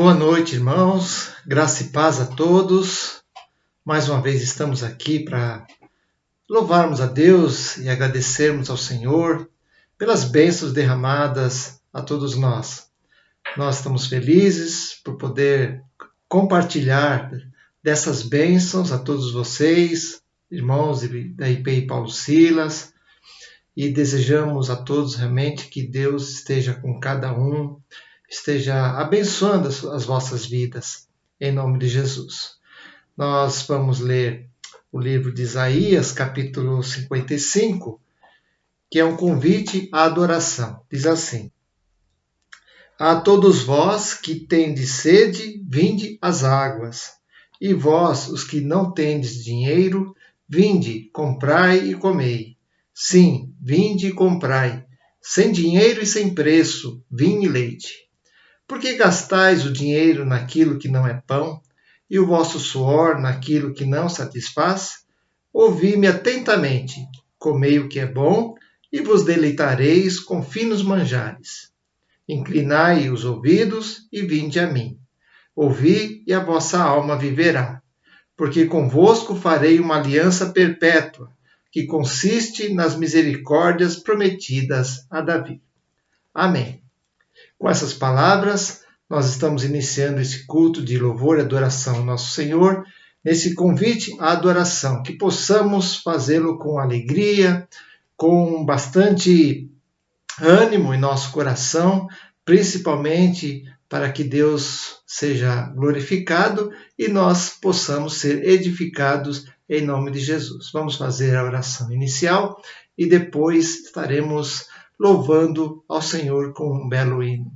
Boa noite, irmãos. Graça e paz a todos. Mais uma vez estamos aqui para louvarmos a Deus e agradecermos ao Senhor pelas bênçãos derramadas a todos nós. Nós estamos felizes por poder compartilhar dessas bênçãos a todos vocês, irmãos da IPI Paulo Silas, e desejamos a todos realmente que Deus esteja com cada um, esteja abençoando as vossas vidas, em nome de Jesus. Nós vamos ler o livro de Isaías, capítulo 55, que é um convite à adoração. Diz assim: A todos vós que tendes sede, vinde às águas. E vós, os que não tendes dinheiro, vinde, comprai e comei. Sim, vinde e comprai, sem dinheiro e sem preço, vinho e leite. Por que gastais o dinheiro naquilo que não é pão, e o vosso suor naquilo que não satisfaz? Ouvi-me atentamente, comei o que é bom, e vos deleitareis com finos manjares. Inclinai os ouvidos e vinde a mim. Ouvi, e a vossa alma viverá. Porque convosco farei uma aliança perpétua, que consiste nas misericórdias prometidas a Davi. Amém. Com essas palavras, nós estamos iniciando esse culto de louvor e adoração ao nosso Senhor, nesse convite à adoração, que possamos fazê-lo com alegria, com bastante ânimo em nosso coração, principalmente para que Deus seja glorificado e nós possamos ser edificados em nome de Jesus. Vamos fazer a oração inicial e depois estaremos louvando ao Senhor com um belo hino.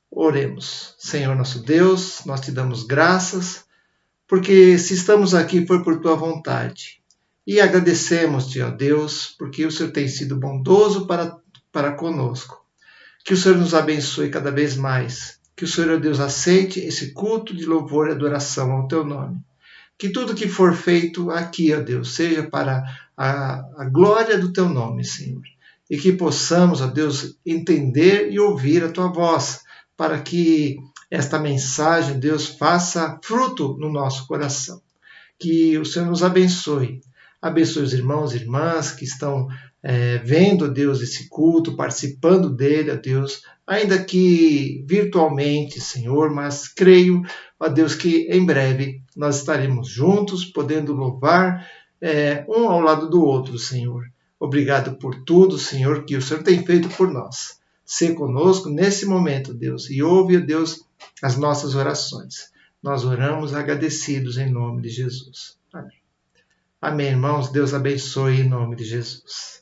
Oremos. Senhor nosso Deus, nós te damos graças, porque se estamos aqui foi por tua vontade. E agradecemos-te, ó Deus, porque o Senhor tem sido bondoso para conosco. Que o Senhor nos abençoe cada vez mais. Que o Senhor, ó Deus, aceite esse culto de louvor e adoração ao teu nome. Que tudo que for feito aqui, ó Deus, seja para a glória do teu nome, Senhor. E que possamos, ó Deus, entender e ouvir a tua voz, para que esta mensagem, Deus, faça fruto no nosso coração. Que o Senhor nos abençoe. Abençoe os irmãos e irmãs que estão vendo, Deus, esse culto, participando dele, ó Deus, ainda que virtualmente, Senhor, mas creio, ó Deus, que em breve nós estaremos juntos, podendo louvar um ao lado do outro, Senhor. Obrigado por tudo, Senhor, que o Senhor tem feito por nós. Sê conosco nesse momento, Deus, e ouve, ó Deus, as nossas orações. Nós oramos agradecidos em nome de Jesus. Amém. Amém, irmãos. Deus abençoe em nome de Jesus.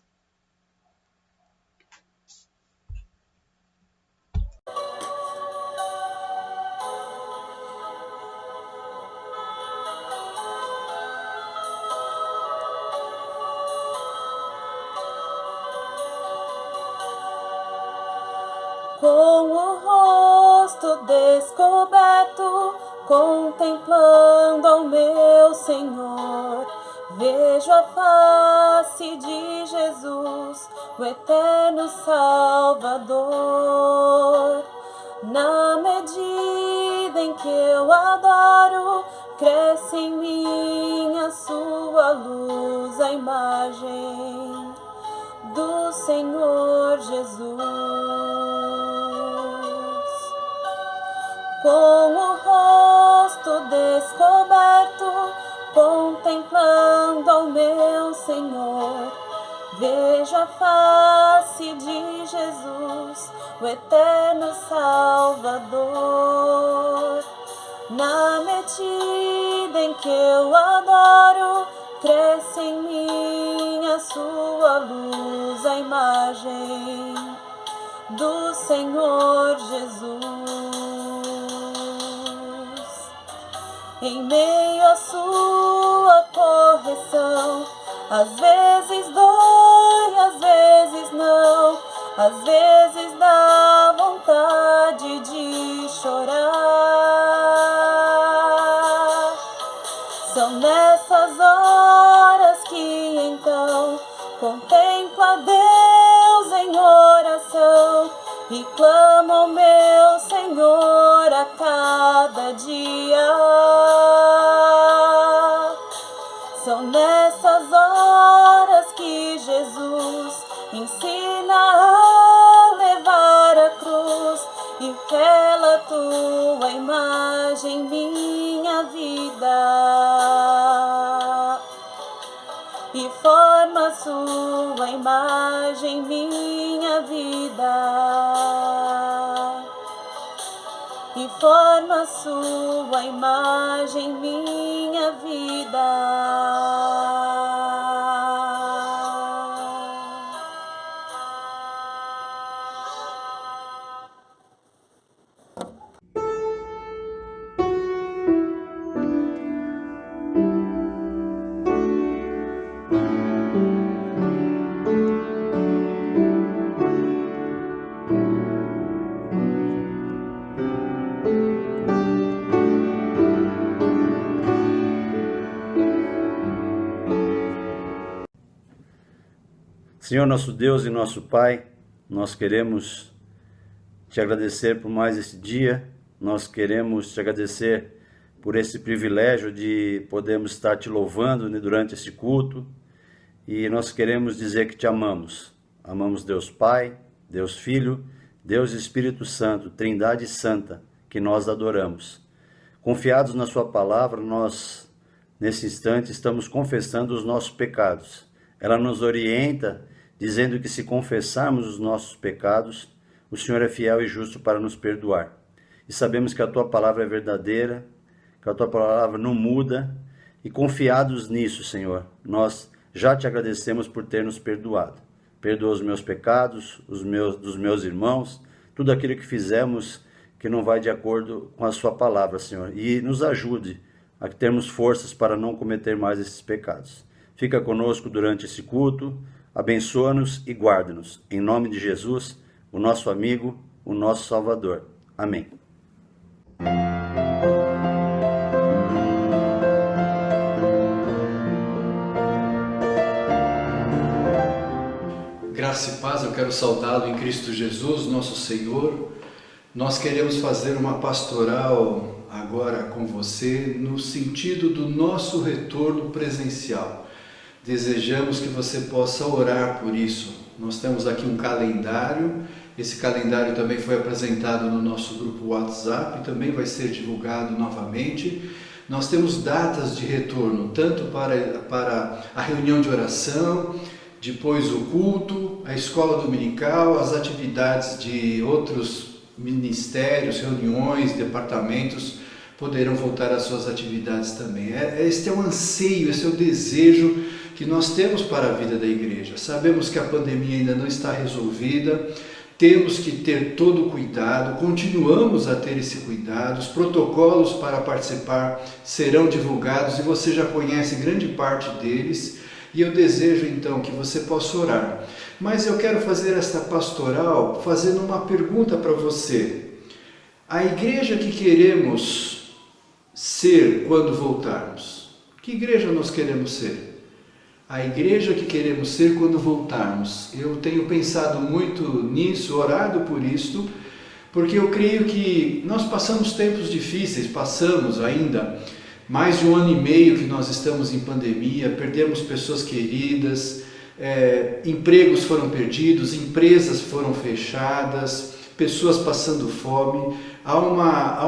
Com o rosto descoberto, contemplando ao meu Senhor, vejo a face de Jesus, o eterno Salvador. Na medida em que eu adoro, cresce em mim a sua luz, a imagem do Senhor Jesus. Com o rosto descoberto, contemplando ao meu Senhor, vejo a face de Jesus, o eterno Salvador. Na medida em que eu adoro, cresce em mim a sua luz, a imagem do Senhor Jesus. Em meio à sua correção, às vezes dói, às vezes não, às vezes dá vontade de chorar. São nessas horas que então contemplo a Deus em oração e clamo ao meu Senhor a cada e forma a sua imagem minha vida, e forma a sua imagem minha vida. Senhor nosso Deus e nosso Pai, nós queremos te agradecer por mais esse dia, nós queremos te agradecer por esse privilégio de podermos estar te louvando durante esse culto, e nós queremos dizer que te amamos. Amamos Deus Pai, Deus Filho, Deus Espírito Santo, Trindade Santa, que nós adoramos. Confiados na sua palavra, nós nesse instante estamos confessando os nossos pecados. Ela nos orienta dizendo que se confessarmos os nossos pecados, o Senhor é fiel e justo para nos perdoar. E sabemos que a tua palavra é verdadeira, que a tua palavra não muda, e confiados nisso, Senhor, nós já te agradecemos por ter nos perdoado. Perdoa os meus pecados, dos meus irmãos, tudo aquilo que fizemos que não vai de acordo com a sua palavra, Senhor, e nos ajude a termos forças para não cometer mais esses pecados. Fica conosco durante esse culto, abençoa-nos e guarda-nos. Em nome de Jesus, o nosso amigo, o nosso Salvador. Amém. Graça e paz, eu quero saudá-lo em Cristo Jesus, nosso Senhor. Nós queremos fazer uma pastoral agora com você no sentido do nosso retorno presencial. Desejamos que você possa orar por isso. Nós temos aqui um calendário. Esse calendário também foi apresentado no nosso grupo WhatsApp e também vai ser divulgado novamente. Nós temos datas de retorno, tanto para a reunião de oração, depois o culto, a escola dominical, as atividades de outros ministérios, reuniões, departamentos, poderão voltar às suas atividades também. Este é o anseio, esse é o desejo que nós temos para a vida da igreja. Sabemos que a pandemia ainda não está resolvida, temos que ter todo o cuidado, continuamos a ter esse cuidado, os protocolos para participar serão divulgados e você já conhece grande parte deles, e eu desejo então que você possa orar. Mas eu quero fazer esta pastoral fazendo uma pergunta para você. A igreja que queremos ser quando voltarmos, que igreja nós queremos ser? A igreja que queremos ser quando voltarmos. Eu tenho pensado muito nisso, orado por isto, porque eu creio que nós passamos tempos difíceis, passamos ainda mais de 1 ano e meio que nós estamos em pandemia, perdemos pessoas queridas, empregos foram perdidos, empresas foram fechadas, pessoas passando fome, há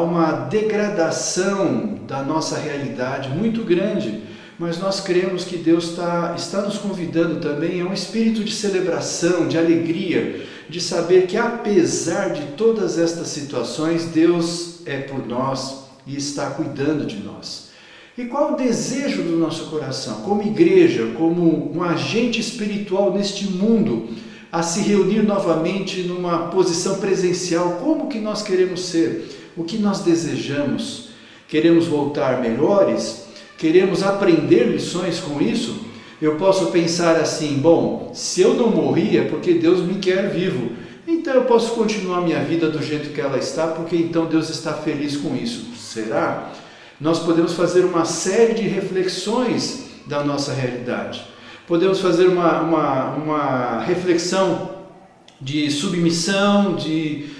uma degradação da nossa realidade muito grande. Mas nós cremos que Deus está nos convidando também a um espírito de celebração, de alegria, de saber que apesar de todas estas situações, Deus é por nós e está cuidando de nós. E qual o desejo do nosso coração, como igreja, como um agente espiritual neste mundo, a se reunir novamente numa posição presencial? Como que nós queremos ser? O que nós desejamos? Queremos voltar melhores? Queremos aprender lições com isso? Eu posso pensar assim, bom, se eu não morri é porque Deus me quer vivo. Então eu posso continuar minha vida do jeito que ela está, porque então Deus está feliz com isso. Será? Nós podemos fazer uma série de reflexões da nossa realidade. Podemos fazer uma reflexão de submissão, de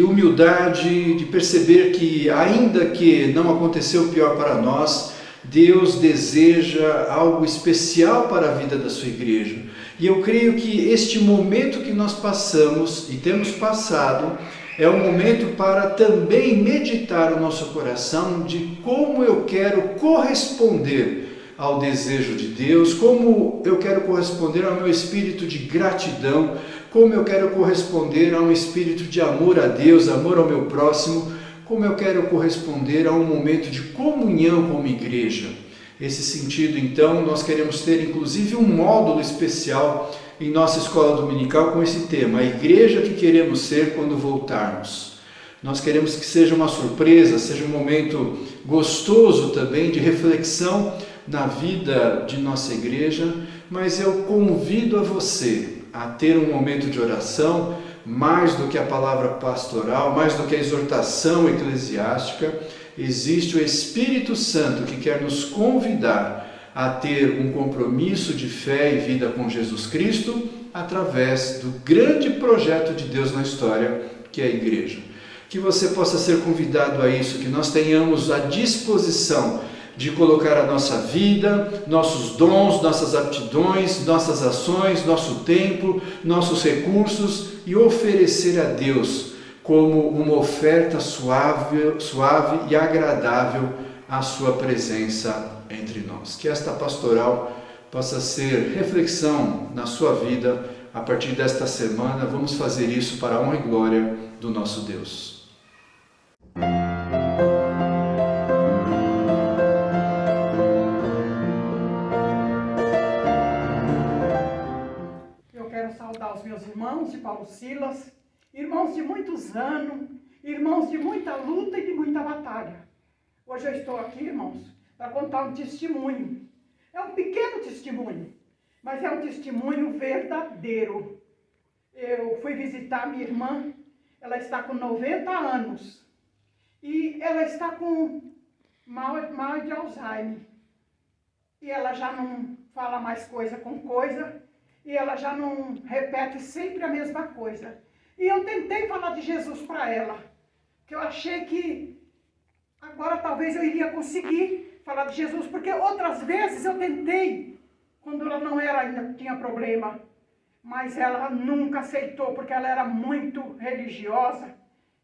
humildade, de perceber que ainda que não aconteceu o pior para nós, Deus deseja algo especial para a vida da sua igreja. E eu creio que este momento que nós passamos e temos passado é um momento para também meditar o nosso coração de como eu quero corresponder ao desejo de Deus, como eu quero corresponder ao meu espírito de gratidão, como eu quero corresponder a um espírito de amor a Deus, amor ao meu próximo, como eu quero corresponder a um momento de comunhão como igreja. Esse sentido, então, nós queremos ter inclusive um módulo especial em nossa escola dominical com esse tema, a igreja que queremos ser quando voltarmos. Nós queremos que seja uma surpresa, seja um momento gostoso também de reflexão na vida de nossa igreja, mas eu convido a você a ter um momento de oração, mais do que a palavra pastoral, mais do que a exortação eclesiástica. Existe o Espírito Santo que quer nos convidar a ter um compromisso de fé e vida com Jesus Cristo através do grande projeto de Deus na história, que é a igreja. Que você possa ser convidado a isso, que nós tenhamos a disposição de colocar a nossa vida, nossos dons, nossas aptidões, nossas ações, nosso tempo, nossos recursos e oferecer a Deus como uma oferta suave e agradável à sua presença entre nós. Que esta pastoral possa ser reflexão na sua vida a partir desta semana. Vamos fazer isso para a honra e glória do nosso Deus. Eu quero saudar os meus irmãos de Paulo Silas, irmãos de muitos anos, irmãos de muita luta e de muita batalha. Hoje eu estou aqui, irmãos, para contar um testemunho. É um pequeno testemunho, mas é um testemunho verdadeiro. Eu fui visitar minha irmã, ela está com 90 anos e ela está com mal de Alzheimer. E ela já não fala mais coisa com coisa e ela já não repete sempre a mesma coisa. E eu tentei falar de Jesus para ela, que eu achei que agora talvez eu iria conseguir falar de Jesus, porque outras vezes eu tentei, quando ela não era ainda, tinha problema, mas ela nunca aceitou, porque ela era muito religiosa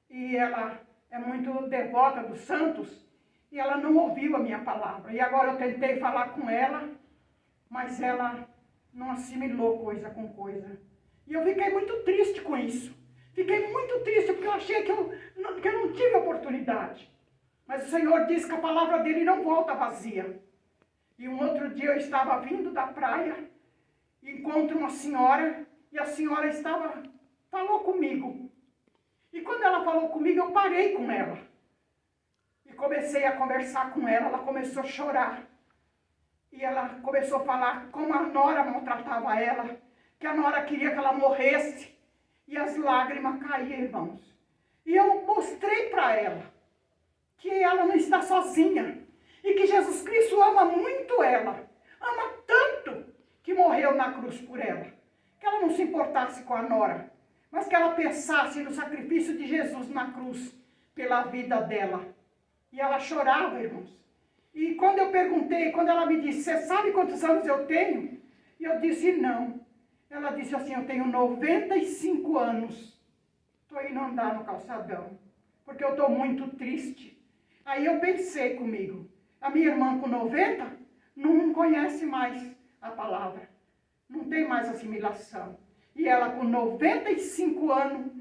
e ela é muito devota dos santos, e ela não ouviu a minha palavra. E agora eu tentei falar com ela, mas ela não assimilou coisa com coisa. E eu fiquei muito triste com isso. Fiquei muito triste, porque eu achei que eu não tive oportunidade. Mas o Senhor diz que a palavra dele não volta vazia. E um outro dia eu estava vindo da praia, encontro uma senhora, e a senhora falou comigo. E quando ela falou comigo, eu parei com ela. E comecei a conversar com ela, ela começou a chorar. E ela começou a falar como a nora maltratava ela, que a nora queria que ela morresse. E as lágrimas caíam, irmãos. E eu mostrei para ela que ela não está sozinha. E que Jesus Cristo ama muito ela. Ama tanto que morreu na cruz por ela. Que ela não se importasse com a nora, mas que ela pensasse no sacrifício de Jesus na cruz pela vida dela. E ela chorava, irmãos. E quando eu perguntei, quando ela me disse, você sabe quantos anos eu tenho? E eu disse, não. Ela disse assim, eu tenho 95 anos. Estou indo andar no calçadão, porque eu estou muito triste. Aí eu pensei comigo, a minha irmã com 90 não conhece mais a palavra. Não tem mais assimilação. E ela com 95 anos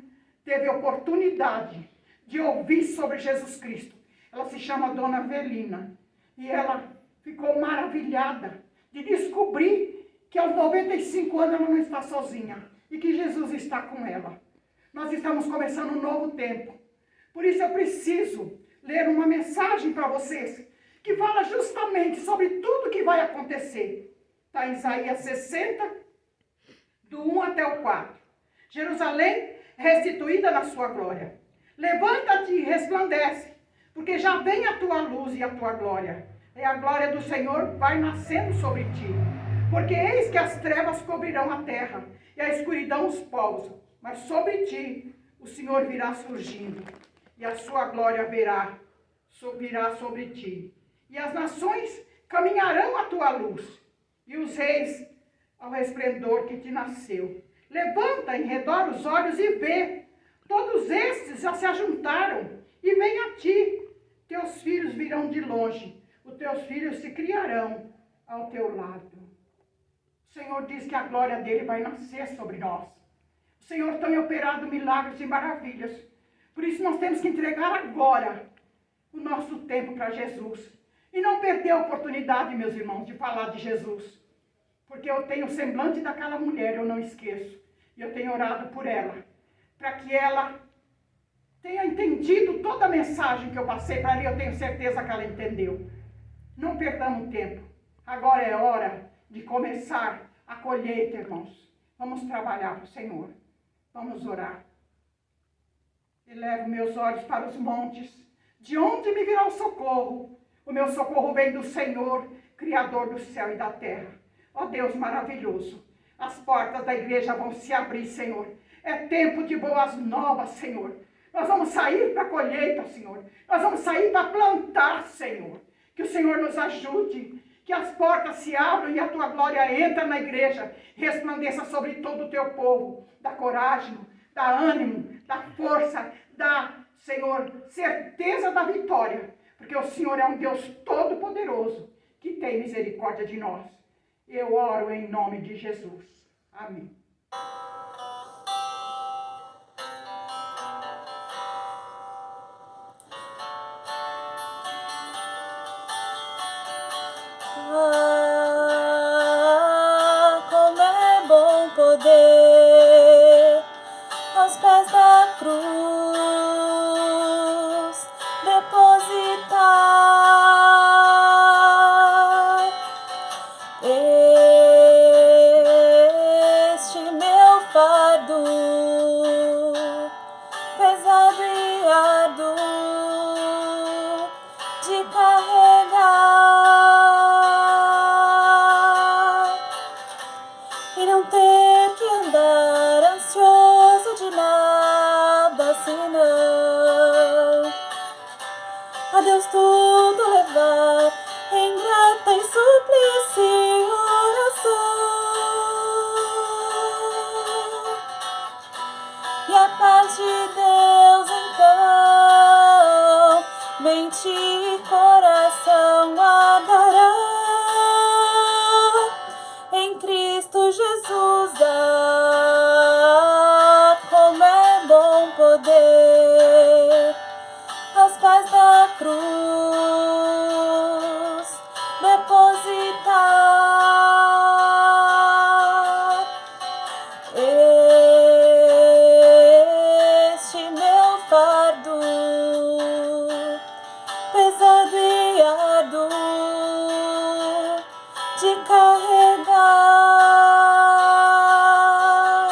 teve a oportunidade de ouvir sobre Jesus Cristo. Ela se chama Dona Avelina. E ela ficou maravilhada de descobrir que aos 95 anos ela não está sozinha e que Jesus está com ela. Nós estamos começando um novo tempo. Por isso eu preciso ler uma mensagem para vocês que fala justamente sobre tudo que vai acontecer. Está em Isaías 60, do 1 até o 4. Jerusalém restituída na sua glória. Levanta-te e resplandece, porque já vem a tua luz e a tua glória. E a glória do Senhor vai nascendo sobre ti. Porque eis que as trevas cobrirão a terra, e a escuridão os povos. Mas sobre ti o Senhor virá surgindo, e a sua glória virá sobre ti. E as nações caminharão à tua luz, e os reis ao resplendor que te nasceu. Levanta em redor os olhos e vê. Todos estes já se ajuntaram, e vem a ti. Teus filhos virão de longe, os teus filhos se criarão ao teu lado. O Senhor diz que a glória dele vai nascer sobre nós. O Senhor tem operado milagres e maravilhas. Por isso nós temos que entregar agora o nosso tempo para Jesus. E não perder a oportunidade, meus irmãos, de falar de Jesus. Porque eu tenho o semblante daquela mulher, eu não esqueço. E eu tenho orado por ela, para que ela tenha entendido toda a mensagem que eu passei para ela, e eu tenho certeza que ela entendeu. Não perdamos tempo. Agora é hora de começar a colheita, irmãos. Vamos trabalhar para o Senhor. Vamos orar. Elevo meus olhos para os montes. De onde me virá o socorro? O meu socorro vem do Senhor, Criador do céu e da terra. Ó Deus maravilhoso, as portas da igreja vão se abrir, Senhor. É tempo de boas novas, Senhor. Nós vamos sair para a colheita, Senhor. Nós vamos sair para plantar, Senhor. Que o Senhor nos ajude. Que as portas se abram e a tua glória entra na igreja. Resplandeça sobre todo o teu povo. Dá coragem, dá ânimo, dá força, dá, Senhor, certeza da vitória. Porque o Senhor é um Deus todo-poderoso que tem misericórdia de nós. Eu oro em nome de Jesus. Amém. Como é bom poder aos pés da cruz depositar este meu fardo pesado e árduo de carregar e não ter que andar ansioso de nada senão a Deus tudo levar em grata e súplice oração. E a paz de Deus então mente e coração guardará em Cristo Jesus. Ah, como é bom poder aos pés da cruz depositar este meu fardo pesado e árduo de carregar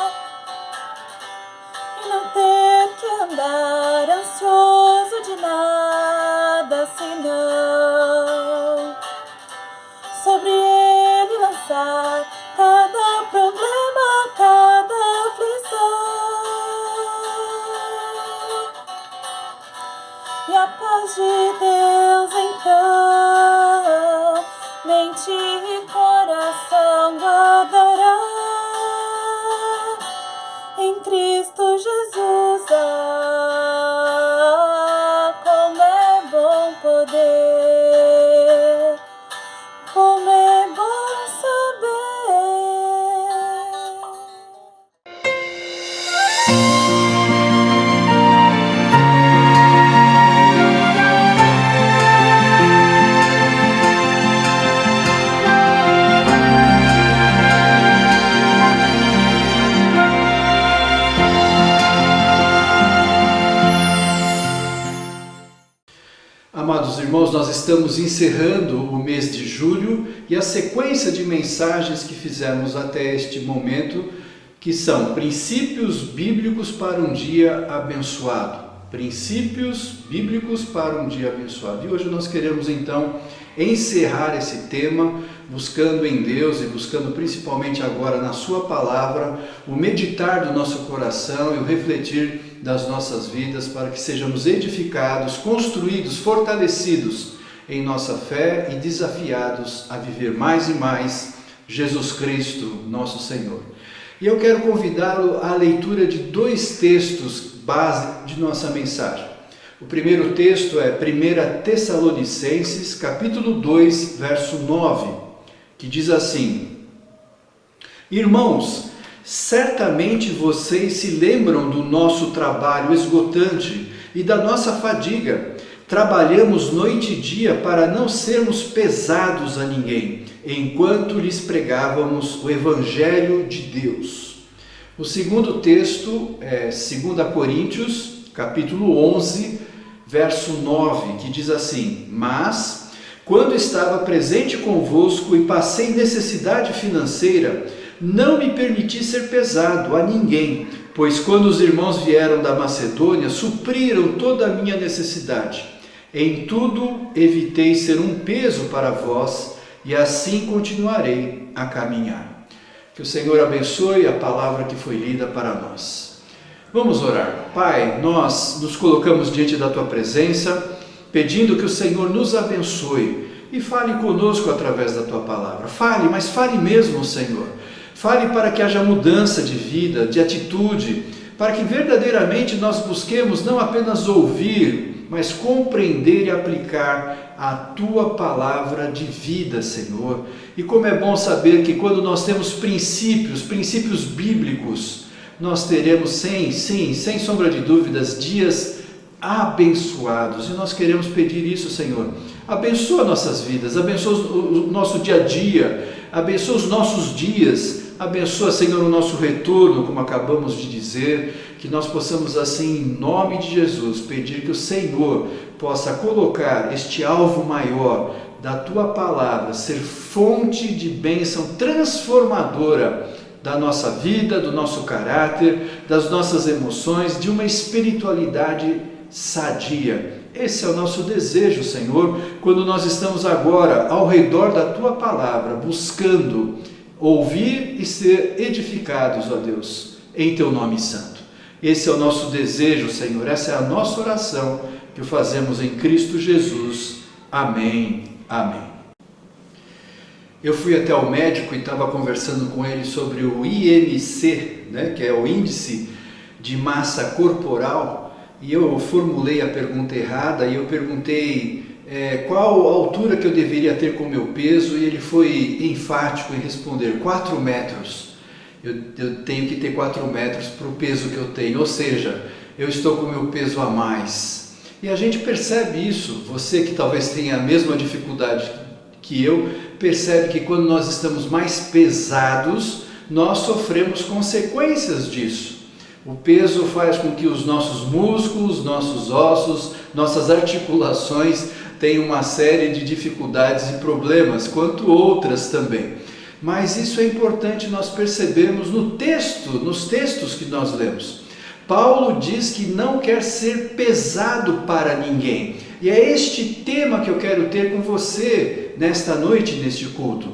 e não ter que andar ansioso de nada senão sobre ele lançar cada problema, cada aflição. E a paz de Deus então mente e coração guardará em Cristo Jesus. Ah, como é bom poder, como é bom saber. Amados irmãos, nós estamos encerrando o mês de julho e a sequência de mensagens que fizemos até este momento, que são princípios bíblicos para um dia abençoado. Princípios bíblicos para um dia abençoado. E hoje nós queremos então encerrar esse tema, buscando em Deus e buscando principalmente agora na sua palavra, o meditar do nosso coração e o refletir das nossas vidas para que sejamos edificados, construídos, fortalecidos em nossa fé e desafiados a viver mais e mais Jesus Cristo, nosso Senhor. E eu quero convidá-lo à leitura de dois textos base de nossa mensagem. O primeiro texto é 1 Tessalonicenses, capítulo 2, verso 9. que diz assim: Irmãos, certamente vocês se lembram do nosso trabalho esgotante e da nossa fadiga. Trabalhamos noite e dia para não sermos pesados a ninguém, enquanto lhes pregávamos o Evangelho de Deus. O segundo texto é 2 Coríntios, capítulo 11, verso 9, que diz assim: Mas, quando estava presente convosco e passei necessidade financeira, não me permiti ser pesado a ninguém, pois quando os irmãos vieram da Macedônia, supriram toda a minha necessidade. Em tudo evitei ser um peso para vós, e assim continuarei a caminhar. Que o Senhor abençoe a palavra que foi lida para nós. Vamos orar. Pai, nós nos colocamos diante da Tua presença, pedindo que o Senhor nos abençoe e fale conosco através da Tua palavra. Fale, mas fale mesmo, Senhor. Fale para que haja mudança de vida, de atitude, para que verdadeiramente nós busquemos não apenas ouvir, mas compreender e aplicar a Tua palavra de vida, Senhor. E como é bom saber que quando nós temos princípios bíblicos, nós teremos, sem sombra de dúvidas, dias abençoados. E nós queremos pedir isso, Senhor. Abençoa nossas vidas, abençoa o nosso dia a dia, abençoa os nossos dias, abençoa, Senhor, o nosso retorno, como acabamos de dizer, que nós possamos assim, em nome de Jesus, pedir que o Senhor possa colocar este alvo maior da Tua palavra, ser fonte de bênção transformadora da nossa vida, do nosso caráter, das nossas emoções, de uma espiritualidade sadia. Esse é o nosso desejo, Senhor, quando nós estamos agora ao redor da Tua palavra, buscando ouvir e ser edificados, ó Deus, em Teu nome santo. Esse é o nosso desejo, Senhor, essa é a nossa oração que o fazemos em Cristo Jesus. Amém, amém. Eu fui até o médico e estava conversando com ele sobre o IMC, que é o Índice de Massa Corporal, e eu formulei a pergunta errada e eu perguntei qual a altura que eu deveria ter com o meu peso, e ele foi enfático em responder: 4 metros. Eu tenho que ter 4 metros para o peso que eu tenho, ou seja, eu estou com o meu peso a mais. E a gente percebe isso, você que talvez tenha a mesma dificuldade que eu, percebe que quando nós estamos mais pesados, nós sofremos consequências disso. O peso faz com que os nossos músculos, nossos ossos, nossas articulações tenham uma série de dificuldades e problemas, quanto outras também. Mas isso é importante nós percebermos nos textos que nós lemos. Paulo diz que não quer ser pesado para ninguém. E é este tema que eu quero ter com você nesta noite, neste culto.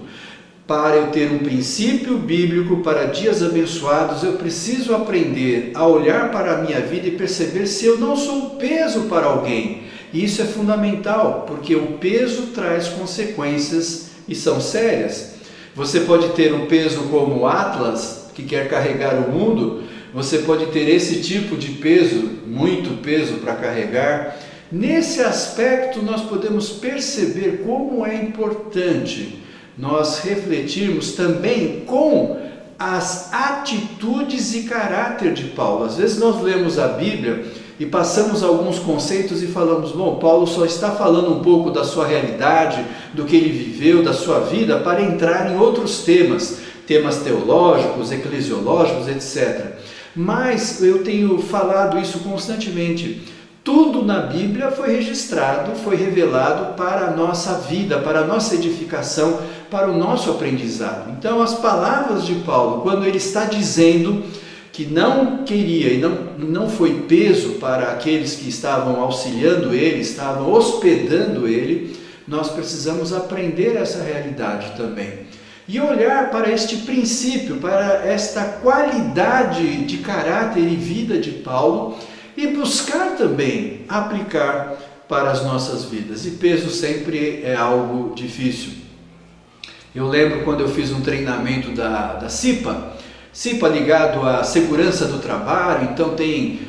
Para eu ter um princípio bíblico para dias abençoados, eu preciso aprender a olhar para a minha vida e perceber se eu não sou um peso para alguém. E isso é fundamental, porque o peso traz consequências e são sérias. Você pode ter um peso como Atlas, que quer carregar o mundo. Você pode ter esse tipo de peso, muito peso para carregar. Nesse aspecto nós podemos perceber como é importante nós refletirmos também com as atitudes e caráter de Paulo. Às vezes nós lemos a Bíblia e passamos alguns conceitos e falamos: bom, Paulo só está falando um pouco da sua realidade, do que ele viveu, da sua vida, para entrar em outros temas teológicos, eclesiológicos, etc. Mas eu tenho falado isso constantemente. Tudo na Bíblia foi registrado, foi revelado para a nossa vida, para a nossa edificação, para o nosso aprendizado. Então, as palavras de Paulo, quando ele está dizendo que não queria e não foi peso para aqueles que estavam auxiliando ele, estavam hospedando ele, nós precisamos aprender essa realidade também. E olhar para este princípio, para esta qualidade de caráter e vida de Paulo, e buscar também aplicar para as nossas vidas. E peso sempre é algo difícil. Eu lembro quando eu fiz um treinamento da CIPA ligado à segurança do trabalho, então tem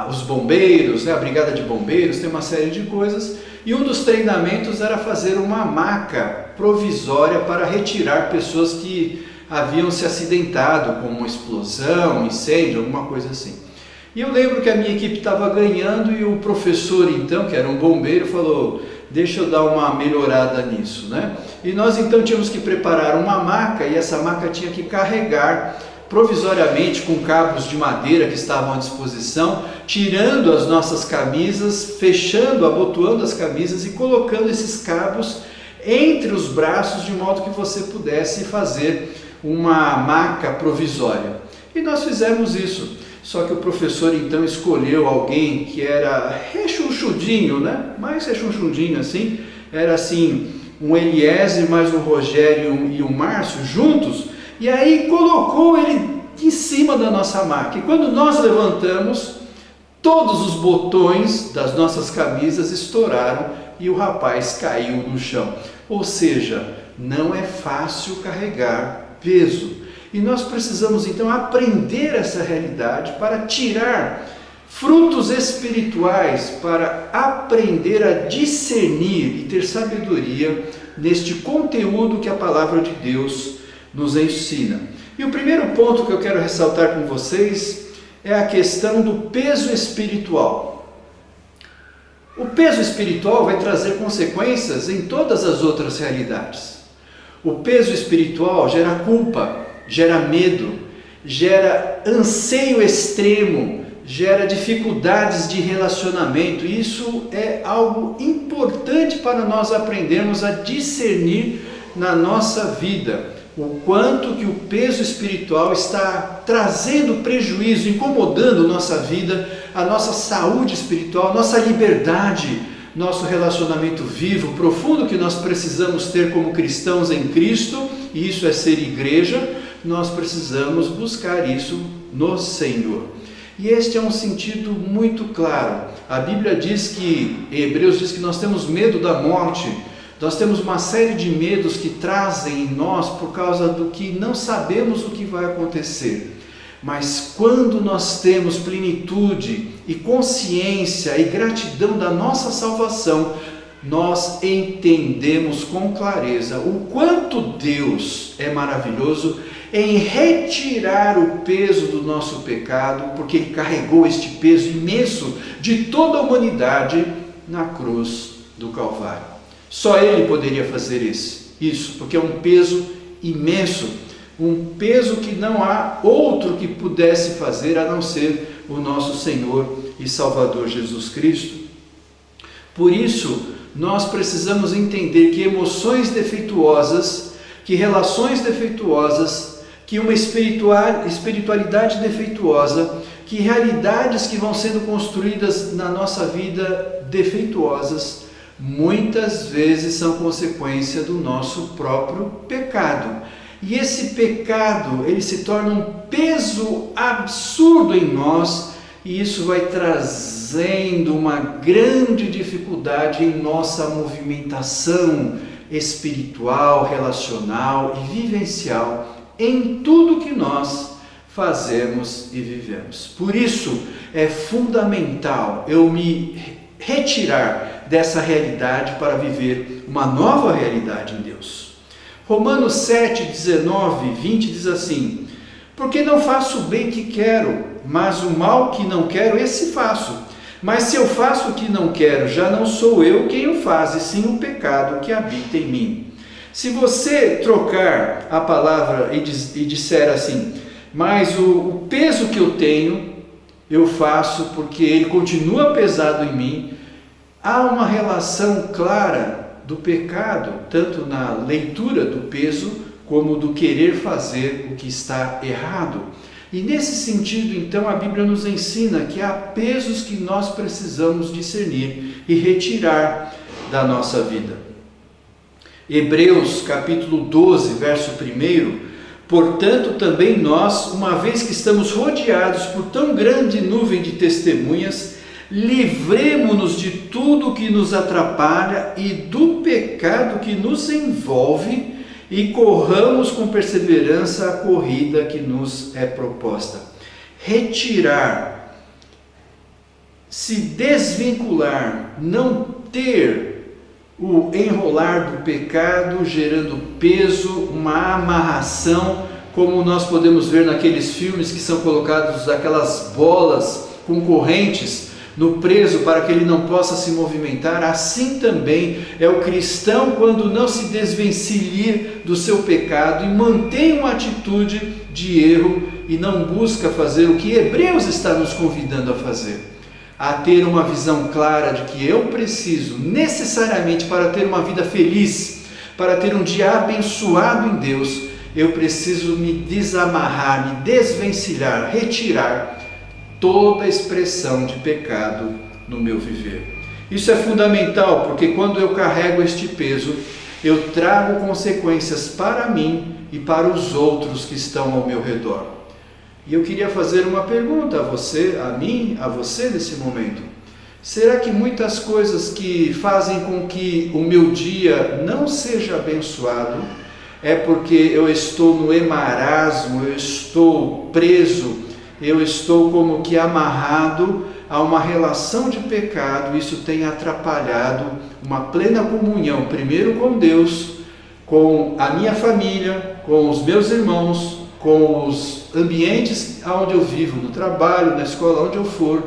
os bombeiros, a brigada de bombeiros, tem uma série de coisas, E um dos treinamentos era fazer uma maca provisória para retirar pessoas que haviam se acidentado com uma explosão, incêndio, alguma coisa assim. E eu lembro que a minha equipe estava ganhando e o professor então, que era um bombeiro, falou: deixa eu dar uma melhorada nisso, né? E nós então tínhamos que preparar uma maca e essa maca tinha que carregar provisoriamente com cabos de madeira que estavam à disposição, tirando as nossas camisas, fechando, abotoando as camisas e colocando esses cabos entre os braços de modo que você pudesse fazer uma maca provisória. E nós fizemos isso. Só que o professor então escolheu alguém que era rechonchudinho, né? Mais rechonchudinho assim, era assim, um Eliezer mais um Rogério e um Márcio juntos, e aí colocou ele em cima da nossa maca. E quando nós levantamos, todos os botões das nossas camisas estouraram e o rapaz caiu no chão. Ou seja, não é fácil carregar peso. E nós precisamos então aprender essa realidade para tirar frutos espirituais, para aprender a discernir e ter sabedoria neste conteúdo que a palavra de Deus nos ensina. E o primeiro ponto que eu quero ressaltar com vocês é a questão do peso espiritual. O peso espiritual vai trazer consequências em todas as outras realidades. O peso espiritual gera culpa, gera medo, gera anseio extremo, gera dificuldades de relacionamento. Isso é algo importante para nós aprendermos a discernir na nossa vida. O quanto que o peso espiritual está trazendo prejuízo, incomodando nossa vida, a nossa saúde espiritual, nossa liberdade, nosso relacionamento vivo, profundo que nós precisamos ter como cristãos em Cristo, e isso é ser igreja. Nós precisamos buscar isso no Senhor. E este é um sentido muito claro. A Bíblia diz que, em Hebreus diz que nós temos medo da morte. Nós temos uma série de medos que trazem em nós por causa do que não sabemos o que vai acontecer. Mas quando nós temos plenitude e consciência e gratidão da nossa salvação, nós entendemos com clareza o quanto Deus é maravilhoso em retirar o peso do nosso pecado, porque Ele carregou este peso imenso de toda a humanidade na cruz do Calvário. Só Ele poderia fazer isso, porque é um peso imenso, um peso que não há outro que pudesse fazer a não ser o nosso Senhor e Salvador Jesus Cristo. Por isso, nós precisamos entender que emoções defeituosas, que relações defeituosas, que uma espiritualidade defeituosa, que realidades que vão sendo construídas na nossa vida defeituosas, muitas vezes são consequência do nosso próprio pecado. E esse pecado, ele se torna um peso absurdo em nós, e isso vai trazendo uma grande dificuldade em nossa movimentação espiritual, relacional e vivencial em tudo que nós fazemos e vivemos. Por isso é fundamental eu me retirar dessa realidade para viver uma nova realidade em Deus. Romanos 7, 19, 20 diz assim: porque não faço o bem que quero, mas o mal que não quero, esse faço. Mas se eu faço o que não quero, já não sou eu quem o faz, e sim o pecado que habita em mim. Se você trocar a palavra e disser assim, mas o peso que eu tenho, eu faço porque ele continua pesado em mim, há uma relação clara do pecado, tanto na leitura do peso, como do querer fazer o que está errado. E nesse sentido, então, a Bíblia nos ensina que há pesos que nós precisamos discernir e retirar da nossa vida. Hebreus capítulo 12, verso 1: portanto também nós, uma vez que estamos rodeados por tão grande nuvem de testemunhas, livremo-nos de tudo que nos atrapalha e do pecado que nos envolve, e corramos com perseverança a corrida que nos é proposta. Retirar, se desvincular, não ter o enrolar do pecado, gerando peso, uma amarração, como nós podemos ver naqueles filmes que são colocados aquelas bolas com correntes no preso para que ele não possa se movimentar. Assim também é o cristão quando não se desvencilhar do seu pecado e mantém uma atitude de erro e não busca fazer o que Hebreus está nos convidando a fazer, a ter uma visão clara de que eu preciso necessariamente, para ter uma vida feliz, para ter um dia abençoado em Deus, eu preciso me desamarrar, me desvencilhar, retirar toda a expressão de pecado no meu viver. Isso é fundamental, porque quando eu carrego este peso, eu trago consequências para mim e para os outros que estão ao meu redor. E eu queria fazer uma pergunta a você, a mim, a você nesse momento. Será que muitas coisas que fazem com que o meu dia não seja abençoado é porque eu estou no emaranhado, eu estou preso, eu estou como que amarrado a uma relação de pecado? Isso tem atrapalhado uma plena comunhão, primeiro com Deus, com a minha família, com os meus irmãos, com os ambientes onde eu vivo, no trabalho, na escola, onde eu for.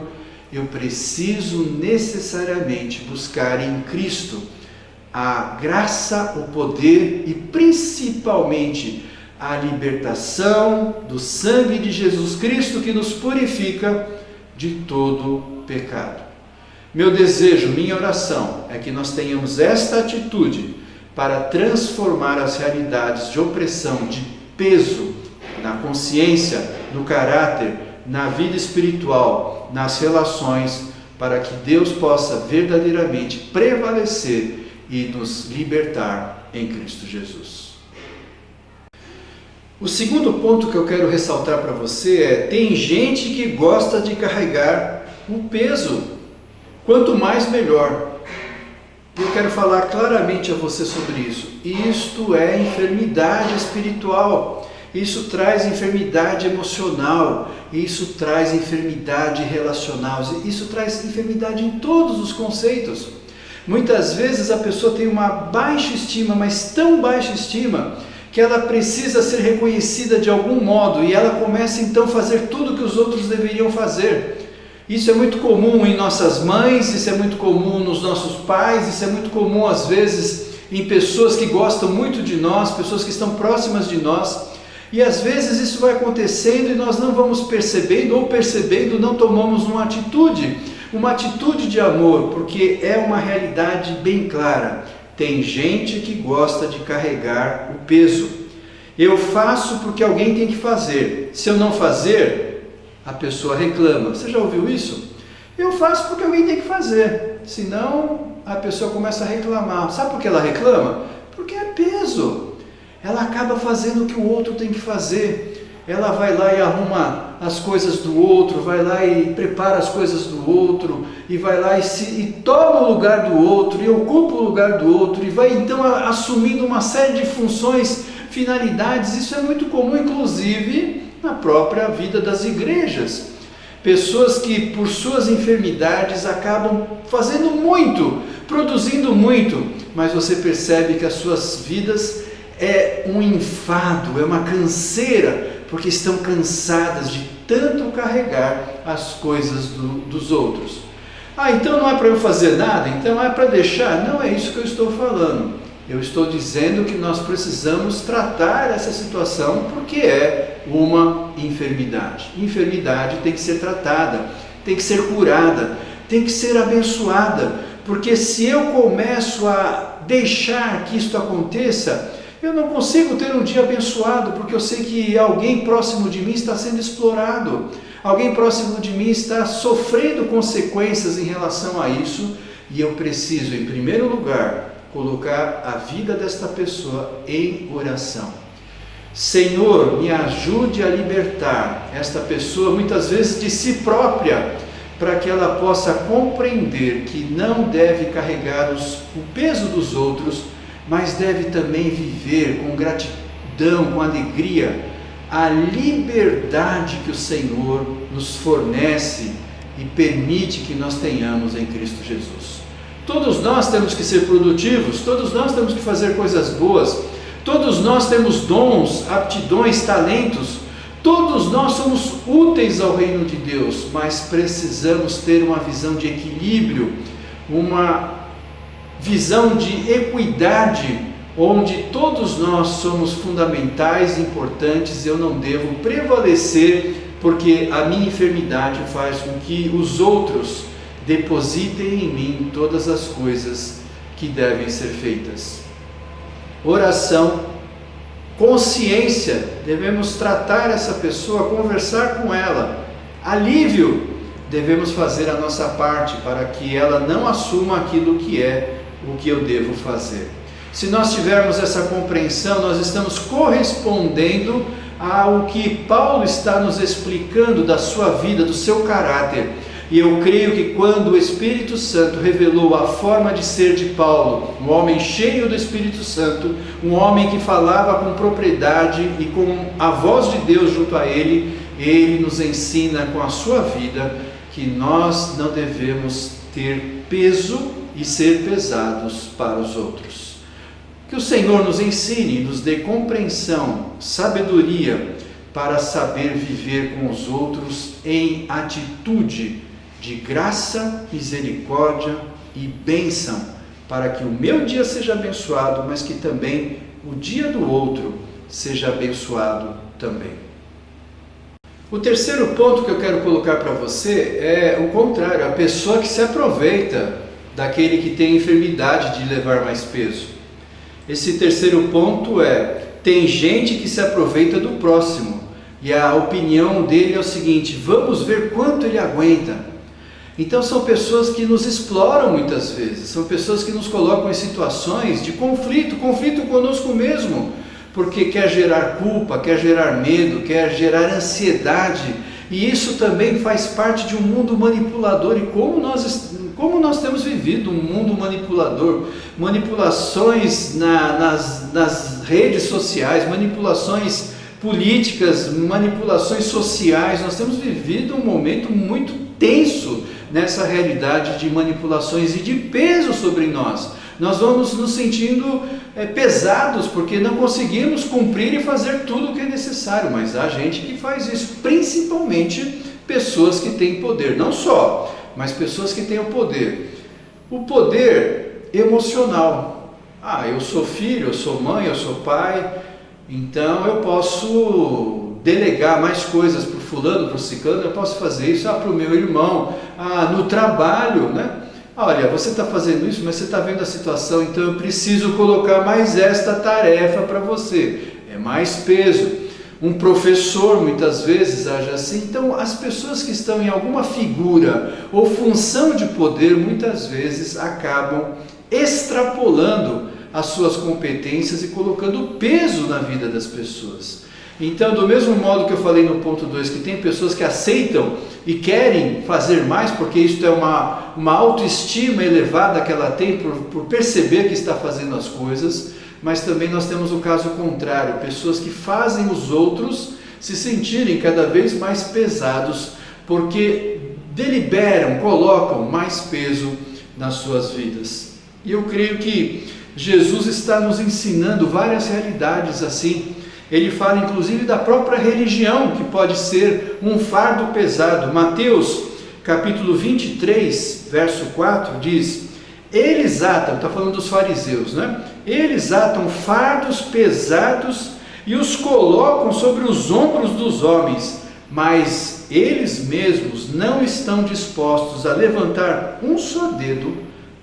Eu preciso necessariamente buscar em Cristo a graça, o poder e principalmente a libertação do sangue de Jesus Cristo, que nos purifica de todo pecado. Meu desejo, minha oração é que nós tenhamos esta atitude para transformar as realidades de opressão, de peso na consciência, no caráter, na vida espiritual, nas relações, para que Deus possa verdadeiramente prevalecer e nos libertar em Cristo Jesus. O segundo ponto que eu quero ressaltar para você é: tem gente que gosta de carregar o peso, quanto mais melhor. Eu quero falar claramente a você sobre isso. Isto é enfermidade espiritual, isso traz enfermidade emocional, isso traz enfermidade relacional, isso traz enfermidade em todos os conceitos. Muitas vezes a pessoa tem uma baixa estima, mas tão baixa estima, que ela precisa ser reconhecida de algum modo, e ela começa então a fazer tudo que os outros deveriam fazer. Isso é muito comum em nossas mães, isso é muito comum nos nossos pais, isso é muito comum às vezes em pessoas que gostam muito de nós, pessoas que estão próximas de nós, e às vezes isso vai acontecendo e nós não vamos percebendo, ou percebendo não tomamos uma atitude de amor, porque é uma realidade bem clara. Tem gente que gosta de carregar o peso. Eu faço porque alguém tem que fazer. Se eu não fazer, a pessoa reclama. Você já ouviu isso? Eu faço porque alguém tem que fazer. Senão, a pessoa começa a reclamar. Sabe por que ela reclama? Porque é peso. Ela acaba fazendo o que o outro tem que fazer. Ela vai lá e arruma as coisas do outro, vai lá e prepara as coisas do outro, e vai lá e toma o lugar do outro, e ocupa o lugar do outro, e vai então assumindo uma série de funções, finalidades. Isso é muito comum, inclusive, na própria vida das igrejas. Pessoas que, por suas enfermidades, acabam fazendo muito, produzindo muito, mas você percebe que as suas vidas é um enfado, é uma canseira, porque estão cansadas de tanto carregar as coisas dos outros. Então não é para eu fazer nada? Então é para deixar? Não é isso que eu estou falando. Eu estou dizendo que nós precisamos tratar essa situação, porque é uma enfermidade. Enfermidade tem que ser tratada, tem que ser curada, tem que ser abençoada, porque se eu começo a deixar que isto aconteça, eu não consigo ter um dia abençoado, porque eu sei que alguém próximo de mim está sendo explorado, alguém próximo de mim está sofrendo consequências em relação a isso, e eu preciso, em primeiro lugar, colocar a vida desta pessoa em oração. Senhor, me ajude a libertar esta pessoa, muitas vezes de si própria, para que ela possa compreender que não deve carregar o peso dos outros, mas deve também viver com gratidão, com alegria, a liberdade que o Senhor nos fornece e permite que nós tenhamos em Cristo Jesus. Todos nós temos que ser produtivos, todos nós temos que fazer coisas boas, todos nós temos dons, aptidões, talentos, todos nós somos úteis ao reino de Deus, mas precisamos ter uma visão de equilíbrio, uma visão de equidade, onde todos nós somos fundamentais, importantes. Eu não devo prevalecer, porque a minha enfermidade faz com que os outros depositem em mim todas as coisas que devem ser feitas. Oração, consciência, devemos tratar essa pessoa, conversar com ela. Alívio, devemos fazer a nossa parte para que ela não assuma aquilo que é o que eu devo fazer. Se nós tivermos essa compreensão, nós estamos correspondendo ao que Paulo está nos explicando da sua vida, do seu caráter. E eu creio que quando o Espírito Santo revelou a forma de ser de Paulo, um homem cheio do Espírito Santo, um homem que falava com propriedade e com a voz de Deus junto a ele, ele nos ensina com a sua vida que nós não devemos ter peso e ser pesados para os outros. Que o Senhor nos ensine, nos dê compreensão, sabedoria para saber viver com os outros em atitude de graça, misericórdia e bênção, para que o meu dia seja abençoado, mas que também o dia do outro seja abençoado também. O terceiro ponto que eu quero colocar para você é o contrário, a pessoa que se aproveita daquele que tem enfermidade de levar mais peso. Esse terceiro ponto tem gente que se aproveita do próximo, e a opinião dele é o seguinte: vamos ver quanto ele aguenta. Então são pessoas que nos exploram muitas vezes, são pessoas que nos colocam em situações de conflito conosco mesmo, porque quer gerar culpa, quer gerar medo, quer gerar ansiedade, e isso também faz parte de um mundo manipulador. E como nós temos vivido um mundo manipulador, manipulações nas redes sociais, manipulações políticas, manipulações sociais. Nós temos vivido um momento muito tenso nessa realidade de manipulações e de peso sobre nós. Nós vamos nos sentindo pesados porque não conseguimos cumprir e fazer tudo o que é necessário, mas há gente que faz isso, principalmente pessoas que têm poder, não só, mas pessoas que têm o poder emocional. Eu sou filho, eu sou mãe, eu sou pai, então eu posso delegar mais coisas para o fulano, para o ciclano, eu posso fazer isso para o meu irmão, no trabalho, né? Olha, você está fazendo isso, mas você está vendo a situação, então eu preciso colocar mais esta tarefa para você, é mais peso. Um professor muitas vezes age assim. Então as pessoas que estão em alguma figura ou função de poder muitas vezes acabam extrapolando as suas competências e colocando peso na vida das pessoas. Então, do mesmo modo que eu falei no ponto 2, que tem pessoas que aceitam e querem fazer mais, porque isso é uma autoestima elevada que ela tem por perceber que está fazendo as coisas, mas também nós temos o caso contrário, pessoas que fazem os outros se sentirem cada vez mais pesados, porque deliberam, colocam mais peso nas suas vidas. E eu creio que Jesus está nos ensinando várias realidades assim. Ele fala inclusive da própria religião, que pode ser um fardo pesado. Mateus capítulo 23, verso 4 diz: eles atam, está falando dos fariseus, né? Eles atam fardos pesados e os colocam sobre os ombros dos homens, mas eles mesmos não estão dispostos a levantar um só dedo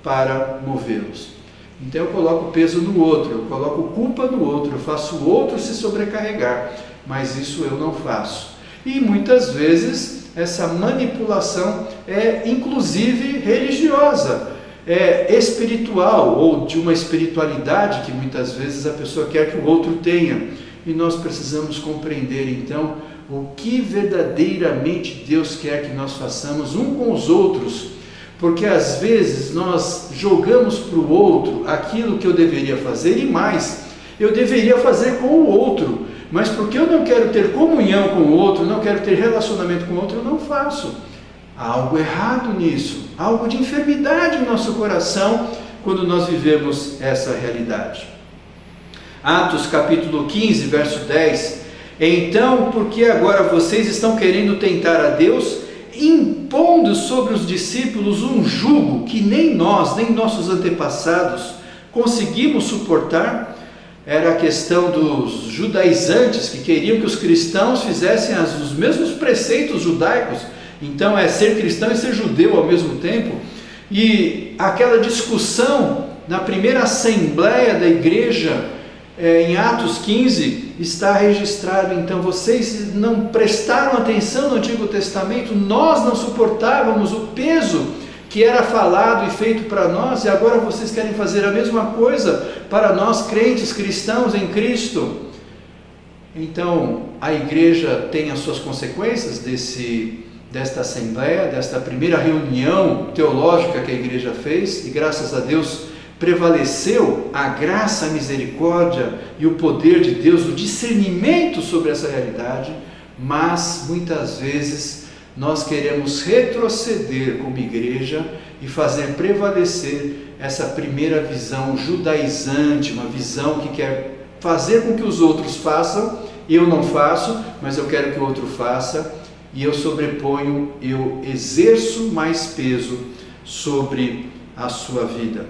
para movê-los. Então eu coloco peso no outro, eu coloco culpa no outro, eu faço o outro se sobrecarregar, mas isso eu não faço. E muitas vezes essa manipulação é inclusive religiosa, é espiritual, ou de uma espiritualidade que muitas vezes a pessoa quer que o outro tenha. E nós precisamos compreender então o que verdadeiramente Deus quer que nós façamos um com os outros. Porque às vezes nós jogamos para o outro aquilo que eu deveria fazer e mais, eu deveria fazer com o outro, mas porque eu não quero ter comunhão com o outro, não quero ter relacionamento com o outro, eu não faço. Há algo errado nisso, algo de enfermidade no nosso coração quando nós vivemos essa realidade. Atos capítulo 15, verso 10. Então, por que agora vocês estão querendo tentar a Deus, impondo sobre os discípulos um jugo que nem nós, nem nossos antepassados conseguimos suportar? Era a questão dos judaizantes, que queriam que os cristãos fizessem os mesmos preceitos judaicos. Então é ser cristão e ser judeu ao mesmo tempo. E aquela discussão na primeira assembleia da igreja, em Atos 15, está registrado. Então vocês não prestaram atenção no Antigo Testamento, nós não suportávamos o peso que era falado e feito para nós, e agora vocês querem fazer a mesma coisa para nós crentes cristãos em Cristo. Então a igreja tem as suas consequências desta assembleia, desta primeira reunião teológica que a igreja fez, e graças a Deus prevaleceu a graça, a misericórdia e o poder de Deus, o discernimento sobre essa realidade. Mas muitas vezes nós queremos retroceder como igreja e fazer prevalecer essa primeira visão judaizante, uma visão que quer fazer com que os outros façam. Eu não faço, mas eu quero que o outro faça, e eu sobreponho, eu exerço mais peso sobre a sua vida.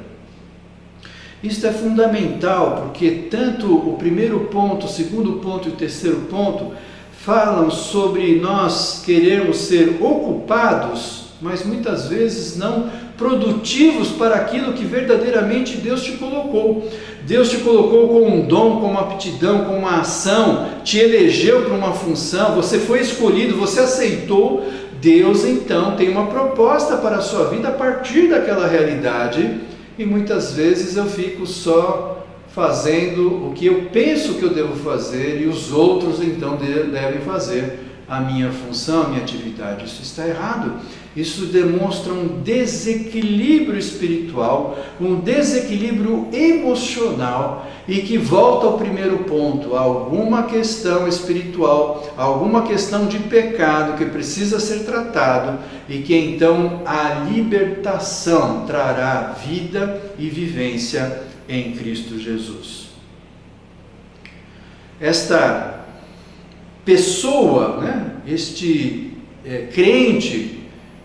Isso é fundamental, porque tanto o primeiro ponto, o segundo ponto e o terceiro ponto falam sobre nós querermos ser ocupados, mas muitas vezes não produtivos para aquilo que verdadeiramente Deus te colocou. Deus te colocou com um dom, com uma aptidão, com uma ação, te elegeu para uma função, você foi escolhido, você aceitou. Deus então tem uma proposta para a sua vida a partir daquela realidade, e muitas vezes eu fico só fazendo o que eu penso que eu devo fazer, e os outros então devem fazer a minha função, a minha atividade. Isso está errado. Isso demonstra um desequilíbrio espiritual, um desequilíbrio emocional, e que volta ao primeiro ponto: alguma questão espiritual, alguma questão de pecado que precisa ser tratado, e que então a libertação trará vida e vivência em Cristo Jesus. Esta pessoa, este crente,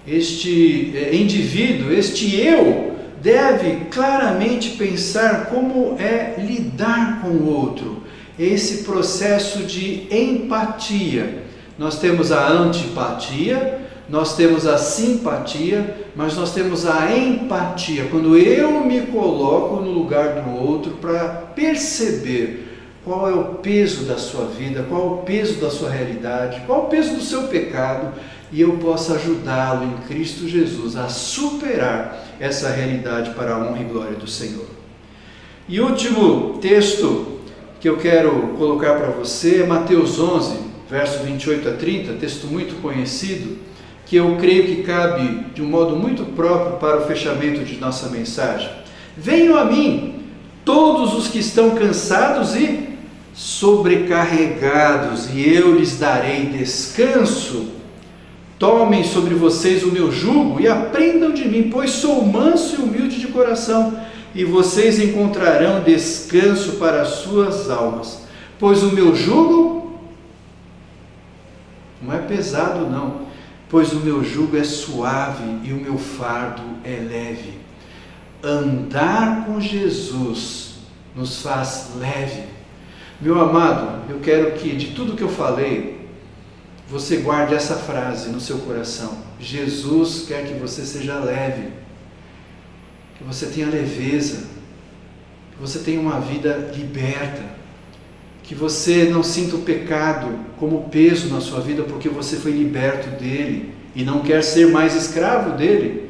este indivíduo, este eu, deve claramente pensar como é lidar com o outro. Esse processo de empatia. Nós temos a antipatia, nós temos a simpatia, mas nós temos a empatia, quando eu me coloco no lugar do outro para perceber qual é o peso da sua vida, qual é o peso da sua realidade, qual é o peso do seu pecado, e eu posso ajudá-lo em Cristo Jesus a superar essa realidade para a honra e glória do Senhor. E o último texto que eu quero colocar para você é Mateus 11, verso 28 a 30, texto muito conhecido, que eu creio que cabe de um modo muito próprio para o fechamento de nossa mensagem. Venham a mim, todos os que estão cansados e sobrecarregados, e eu lhes darei descanso. Tomem sobre vocês o meu jugo e aprendam de mim, pois sou manso e humilde de coração, e vocês encontrarão descanso para as suas almas. Pois o meu jugo não é pesado não, pois o meu jugo é suave e o meu fardo é leve. Andar com Jesus nos faz leve. Meu amado, eu quero que de tudo que eu falei, você guarde essa frase no seu coração. Jesus quer que você seja leve, que você tenha leveza, que você tenha uma vida liberta, que você não sinta o pecado como peso na sua vida, porque você foi liberto dele e não quer ser mais escravo dele,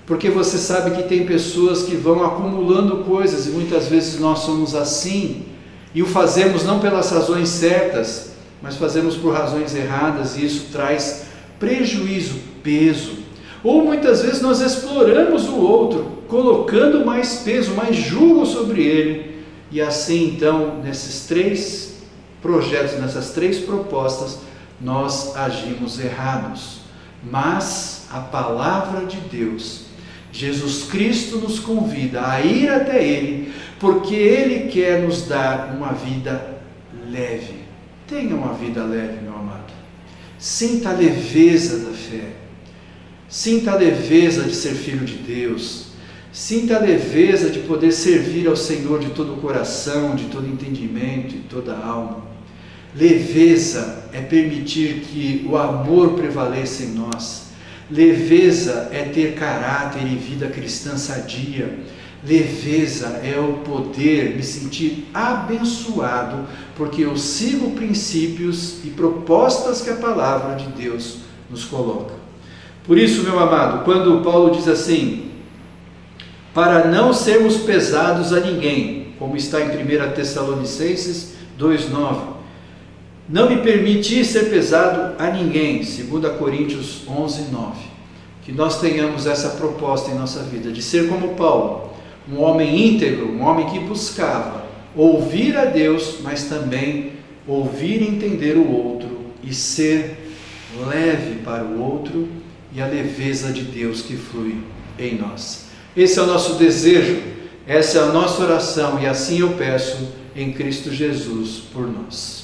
porque você sabe que tem pessoas que vão acumulando coisas, e muitas vezes nós somos assim, e o fazemos não pelas razões certas, mas fazemos por razões erradas, e isso traz prejuízo, peso. Ou muitas vezes nós exploramos o outro, colocando mais peso, mais jugo sobre ele, e assim então, nesses três projetos, nessas três propostas, nós agimos errados. mas a palavra de Deus. Jesus Cristo nos convida a ir até Ele, porque Ele quer nos dar uma vida leve. Tenha uma vida leve, meu amado. Sinta a leveza da fé. Sinta a leveza de ser filho de Deus. Sinta a leveza de poder servir ao Senhor de todo o coração, de todo entendimento e toda a alma. Leveza é permitir que o amor prevaleça em nós. Leveza é ter caráter e vida cristã sadia. Leveza é o poder me sentir abençoado, porque eu sigo princípios e propostas que a palavra de Deus nos coloca. Por isso, meu amado, quando Paulo diz assim, para não sermos pesados a ninguém, como está em 1 Tessalonicenses 2,9, não me permiti ser pesado a ninguém, 2 Coríntios 11,9, que nós tenhamos essa proposta em nossa vida, de ser como Paulo, um homem íntegro, um homem que buscava ouvir a Deus, mas também ouvir e entender o outro, e ser leve para o outro, e a leveza de Deus que flui em nós. Esse é o nosso desejo, essa é a nossa oração, e assim eu peço em Cristo Jesus por nós.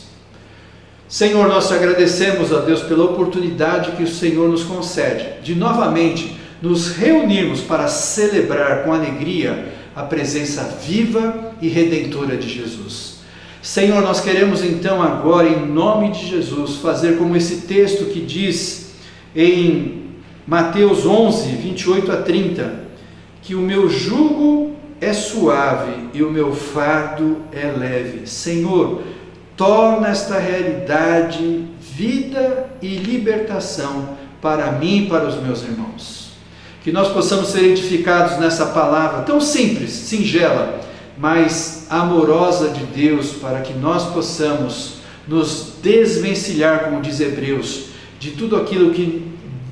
Senhor, nós te agradecemos a Deus pela oportunidade que o Senhor nos concede de novamente nos reunirmos para celebrar com alegria a presença viva e redentora de Jesus. Senhor, nós queremos então agora, em nome de Jesus, fazer como esse texto que diz em Mateus 11, 28 a 30, que o meu jugo é suave e o meu fardo é leve. Senhor, torna esta realidade vida e libertação para mim e para os meus irmãos. Que nós possamos ser edificados nessa palavra tão simples, singela, mas amorosa de Deus, para que nós possamos nos desvencilhar, como diz Hebreus, de tudo aquilo que,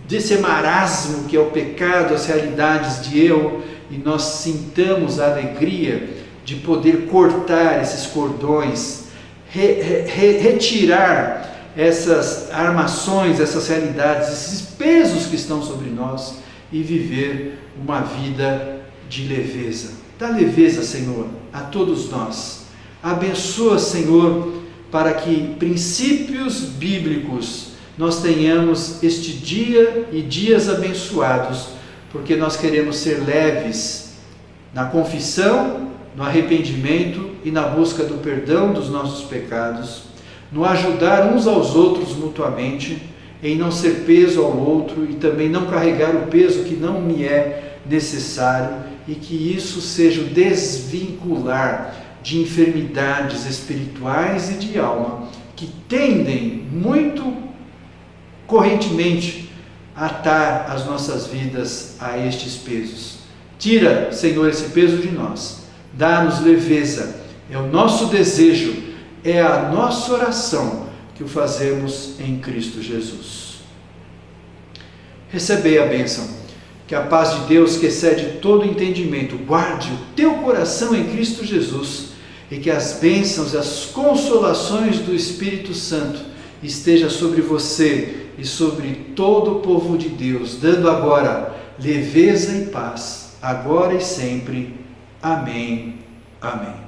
desse marasmo que é o pecado, as realidades de eu, e nós sintamos a alegria de poder cortar esses cordões, retirar essas armações, essas realidades, esses pesos que estão sobre nós e viver uma vida de leveza. Dá leveza, Senhor, a todos nós. Abençoa, Senhor, para que princípios bíblicos nós tenhamos este dia e dias abençoados, porque nós queremos ser leves na confissão, no arrependimento e na busca do perdão dos nossos pecados, no ajudar uns aos outros mutuamente, em não ser peso ao outro e também não carregar o peso que não me é necessário, e que isso seja o desvincular de enfermidades espirituais e de alma que tendem muito correntemente a atar as nossas vidas a estes pesos. Tira, Senhor, esse peso de nós, dá-nos leveza, é o nosso desejo, é a nossa oração que o fazemos em Cristo Jesus. Recebei a bênção, que a paz de Deus, que excede todo entendimento, guarde o teu coração em Cristo Jesus, e que as bênçãos e as consolações do Espírito Santo esteja sobre você e sobre todo o povo de Deus, dando agora leveza e paz, agora e sempre. Amém. Amém.